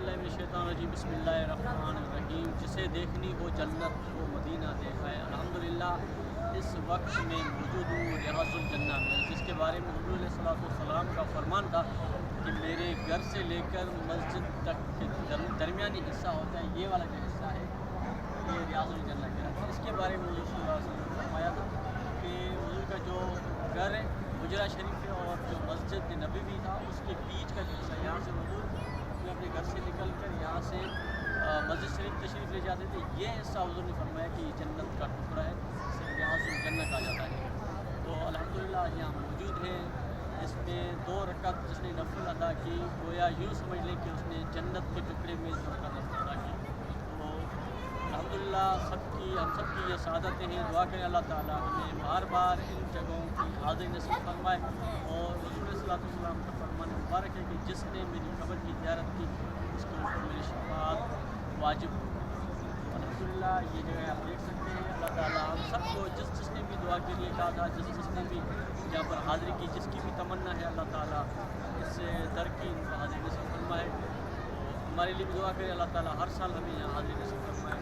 باللہ من الشیطان الرجیم بسم اللہ الرحمن الرحیم۔ جسے دیکھنی ہو جنت وہ مدینہ دیکھا ہے۔ الحمدللہ اس وقت میں موجود ہوں ریاض الجنہ میں، جس کے بارے میں حضور علیہ الصلوۃ والسلام کا فرمان تھا کہ میرے گھر سے لے کر مسجد تک کے درمیانی حصہ ہوتا ہے، یہ والا جو حصہ ہے یہ ریاض الجنہ کہلاتا ہے۔ اس کے بارے میں حضور صلی اللہ علیہ وسلم نے فرمایا تھا کہ حضور کا جو گھر ہے حجرہ شریف ہے، اور جو مسجد نبوی تھا اس کے بیچ کا جو حصہ، یہاں سے حضور اپنے گھر سے نکل کر یہاں سے مسجد شریف تشریف لے جاتے تھے، یہ حصہ حضور نے فرمایا کہ یہ جنت کا ٹکڑا ہے، اسے ریاض الجنہ کہا جاتا ہے۔ تو الحمدللہ یہاں موجود ہے، اس میں 2 رکعت جس نے نفل ادا کی، گویا یوں سمجھ لیں کہ اس نے جنت کے ٹکڑے میں 2 رکعت نفل ادا کی۔ تو الحمدللہ ہم سب کی یہ سعادتیں ہیں، دعا کریں اللہ تعالیٰ ہمیں بار بار ان جگہوں کی حاضری نصیب فرمائے، اور رسول صلی اللہ علیہ وسلم کا فرمان مبارک ہے کہ جس نے میری قبر کی زیارت کی اس کے اوپر میری شفاعت واجب ہو۔ الحمدللہ یہ جو ہے آپ دیکھ سکتے ہیں، اللہ تعالیٰ ہم سب کو جس نے بھی دعا کے لیے کہا تھا، جس نے بھی یہاں پر حاضری کی، جس کی بھی تمنا ہے، اللہ تعالیٰ اس در کی حاضری نصیب فرمائے۔ تو ہمارے لیے بھی دعا کرے اللہ تعالیٰ ہر سال ہمیں یہاں حاضری نصیب فرمائے۔